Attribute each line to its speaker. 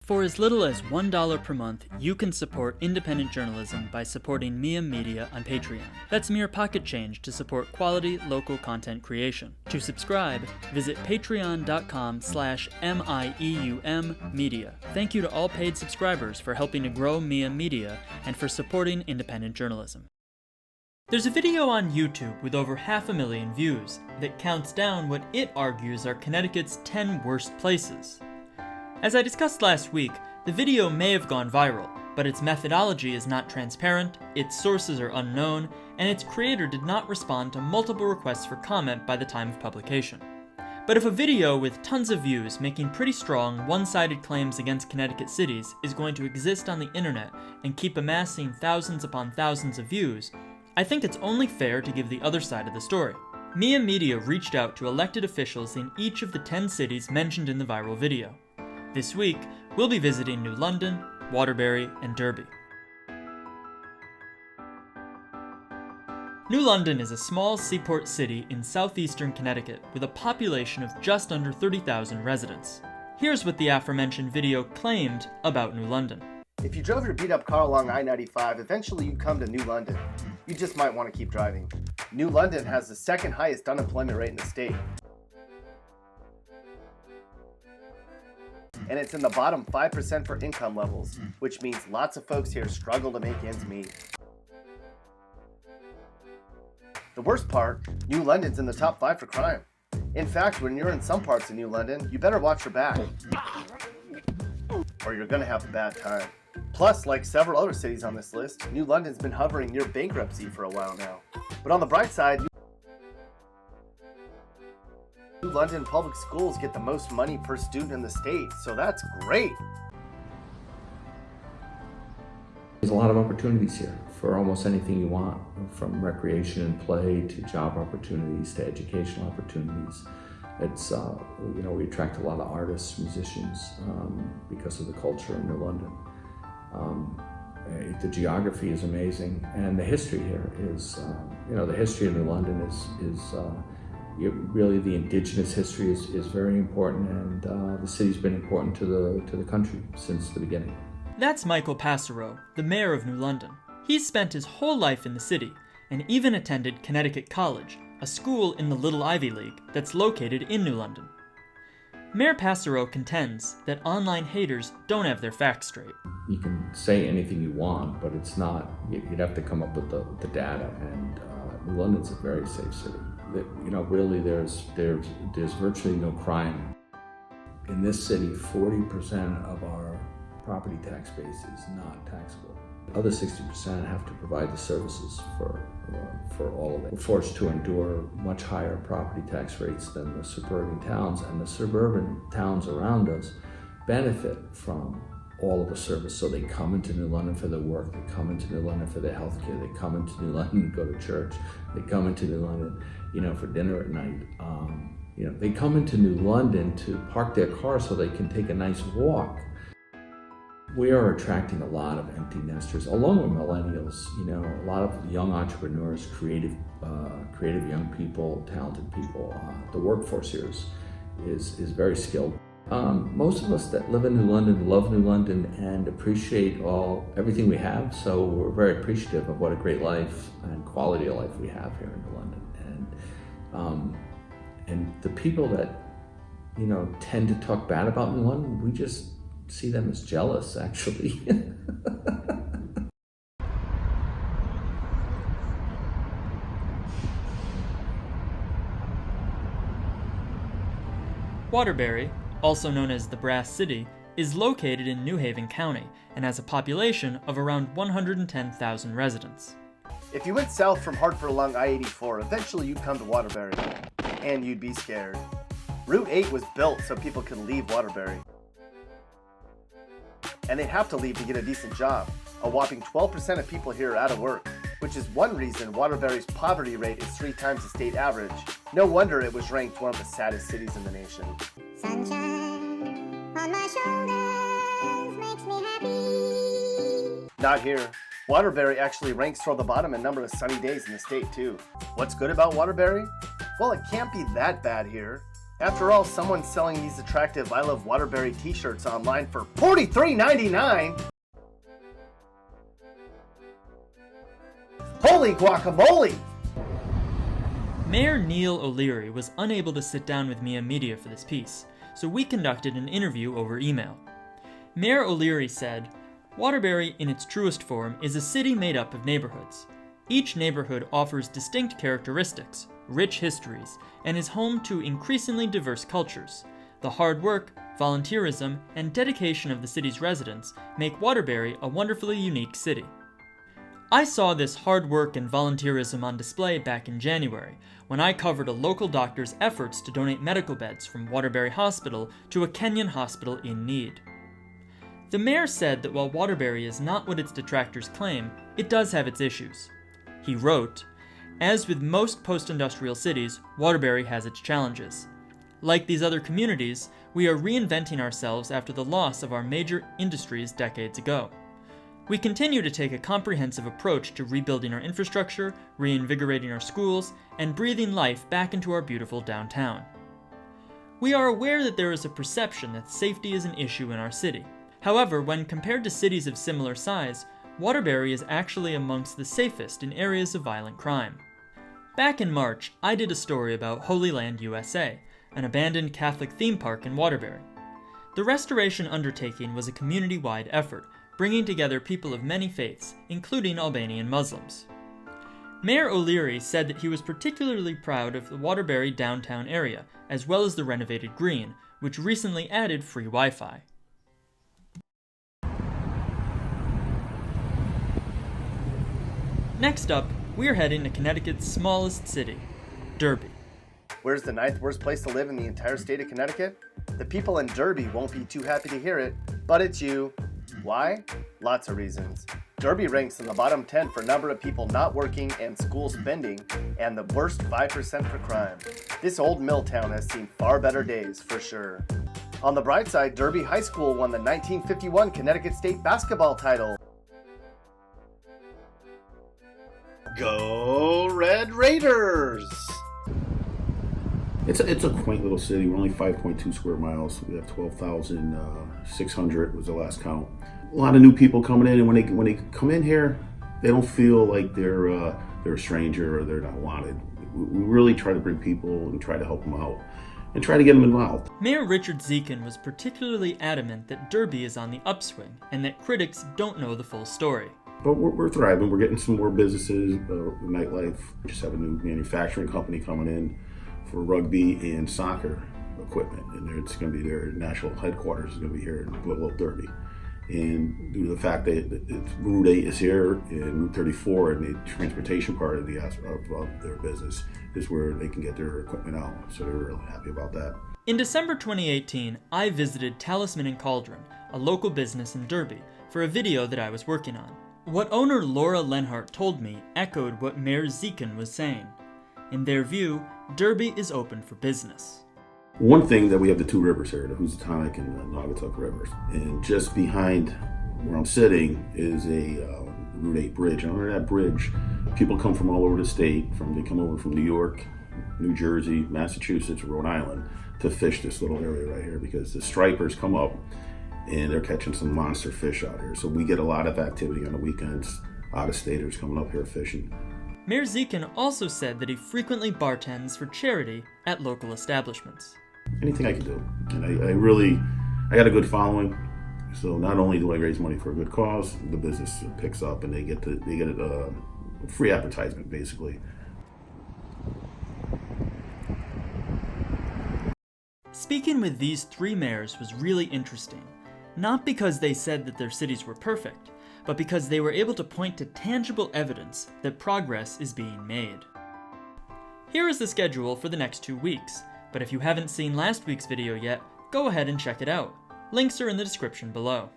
Speaker 1: For as little as $1 per month, you can support independent journalism by supporting Mieum Media on Patreon. That's mere pocket change to support quality local content creation. To subscribe, visit patreon.com/MIEUM Media. Thank you to all paid subscribers for helping to grow Mieum Media and for supporting independent journalism. There's a video on YouTube with over 500,000 views that counts down what it argues are Connecticut's 10 worst places. As I discussed last week, the video may have gone viral, but its methodology is not transparent, its sources are unknown, and its creator did not respond to multiple requests for comment by the time of publication. But if a video with tons of views making pretty strong, one-sided claims against Connecticut cities is going to exist on the internet and keep amassing thousands upon thousands of views, I think it's only fair to give the other side of the story. Mieum Media reached out to elected officials in each of the 10 cities mentioned in the viral video. This week, we'll be visiting New London, Waterbury, and Derby. New London is a small seaport city in southeastern Connecticut with a population of just under 30,000 residents. Here's what the aforementioned video claimed about New London.
Speaker 2: If you drove your beat-up car along I-95, eventually you'd come to New London. You just might want to keep driving. New London has the second highest unemployment rate in the state. And it's in the bottom 5% for income levels, which means lots of folks here struggle to make ends meet. The worst part, New London's in the top 5 for crime. In fact, when you're in some parts of New London, you better watch your back, or you're gonna have a bad time. Plus, like several other cities on this list, New London's been hovering near bankruptcy for a while now. But on the bright side, New London public schools get the most money per student in the state, so that's great.
Speaker 3: There's a lot of opportunities here for almost anything you want, from recreation and play to job opportunities to educational opportunities. It's, we attract a lot of artists, musicians, because of the culture in New London. The geography is amazing, and the history here is, the history of New London is really the indigenous history is very important, and the city's been important to the country since the beginning.
Speaker 1: That's Michael Passero, the mayor of New London. He's spent his whole life in the city, and even attended Connecticut College, a school in the Little Ivy League that's located in New London. Mayor Passero contends that online haters don't have their facts straight.
Speaker 3: You can say anything you want, but it's not, you'd have to come up with the data, and New London's a very safe city. Really there's virtually no crime. In this city, 40% of our property tax base is not taxable. The other 60% have to provide the services for all of it. We're forced to endure much higher property tax rates than the suburban towns, and the suburban towns around us benefit from all of the service. So they come into New London for their work, they come into New London for their healthcare, they come into New London to go to church, they come into New London, for dinner at night. They come into New London to park their car so they can take a nice walk. We are attracting a lot of empty nesters, along with millennials. A lot of young entrepreneurs, creative young people, talented people. The workforce here is very skilled. Most of us that live in New London love New London and appreciate everything we have. So we're very appreciative of what a great life and quality of life we have here in New London. And the people that tend to talk bad about New London, we just see them as jealous, actually.
Speaker 1: Waterbury, also known as the Brass City, is located in New Haven County and has a population of around 110,000 residents.
Speaker 2: If you went south from Hartford along I-84, eventually you'd come to Waterbury, and you'd be scared. Route 8 was built so people could leave Waterbury. And they'd have to leave to get a decent job. A whopping 12% of people here are out of work, which is one reason Waterbury's poverty rate is 3 times the state average. No wonder it was ranked one of the saddest cities in the nation.
Speaker 4: Sunshine on my shoulders makes me happy.
Speaker 2: Not here. Waterbury actually ranks toward the bottom in number of sunny days in the state too. What's good about Waterbury? Well, it can't be that bad here. After all, someone's selling these attractive I Love Waterbury t-shirts online for $43.99. Holy guacamole!
Speaker 1: Mayor Neil O'Leary was unable to sit down with Mieum Media for this piece, so we conducted an interview over email. Mayor O'Leary said, "Waterbury, in its truest form, is a city made up of neighborhoods. Each neighborhood offers distinct characteristics, rich histories, and is home to increasingly diverse cultures. The hard work, volunteerism, and dedication of the city's residents make Waterbury a wonderfully unique city." I saw this hard work and volunteerism on display back in January, when I covered a local doctor's efforts to donate medical beds from Waterbury Hospital to a Kenyan hospital in need. The mayor said that while Waterbury is not what its detractors claim, it does have its issues. He wrote, "As with most post-industrial cities, Waterbury has its challenges. Like these other communities, we are reinventing ourselves after the loss of our major industries decades ago. We continue to take a comprehensive approach to rebuilding our infrastructure, reinvigorating our schools, and breathing life back into our beautiful downtown. We are aware that there is a perception that safety is an issue in our city. However, when compared to cities of similar size, Waterbury is actually amongst the safest in areas of violent crime." Back in March, I did a story about Holy Land USA, an abandoned Catholic theme park in Waterbury. The restoration undertaking was a community-wide effort, bringing together people of many faiths, including Albanian Muslims. Mayor O'Leary said that he was particularly proud of the Waterbury downtown area, as well as the renovated green, which recently added free Wi-Fi. Next up, we're heading to Connecticut's smallest city, Derby.
Speaker 2: Where's the 9th worst place to live in the entire state of Connecticut? The people in Derby won't be too happy to hear it, but it's you. Why? Lots of reasons. Derby ranks in the bottom 10 for number of people not working and school spending, and the worst 5% for crime. This old mill town has seen far better days, for sure. On the bright side, Derby High School won the 1951 Connecticut State basketball title.
Speaker 5: Go Red Raiders!
Speaker 6: It's a quaint little city. We're only 5.2 square miles. We have 12,600 was the last count. A lot of new people coming in, and when they come in here, they don't feel like they're a stranger or they're not wanted. We really try to bring people and try to help them out and try to get them involved.
Speaker 1: Mayor Richard Dziekan was particularly adamant that Derby is on the upswing and that critics don't know the full story.
Speaker 6: But we're thriving. We're getting some more businesses, nightlife. We just have a new manufacturing company coming in for rugby and soccer equipment, and it's going to be their national headquarters is going to be here in Little Derby. And due to the fact that Route 8 is here and Route 34, and the transportation part of their business is where they can get their equipment out. So they're really happy about that.
Speaker 1: In December 2018, I visited Talisman and Cauldron, a local business in Derby, for a video that I was working on. What owner Laura Lenhart told me echoed what Mayor Dziekan was saying. In their view, Derby is open for business.
Speaker 6: One thing that we have the two rivers here, the Housatonic and the Naugatuck rivers. And just behind where I'm sitting is a Route 8 bridge. And under that bridge, people come from all over the state. They come over from New York, New Jersey, Massachusetts, Rhode Island to fish this little area right here because the stripers come up and they're catching some monster fish out here. So we get a lot of activity on the weekends, out-of-staters coming up here fishing.
Speaker 1: Mayor Dziekan also said that he frequently bartends for charity at local establishments.
Speaker 6: Anything I can do. And I got a good following. So not only do I raise money for a good cause, the business picks up and they get a free advertisement basically.
Speaker 1: Speaking with these three mayors was really interesting. Not because they said that their cities were perfect, but because they were able to point to tangible evidence that progress is being made. Here is the schedule for the next 2 weeks, but if you haven't seen last week's video yet, go ahead and check it out. Links are in the description below.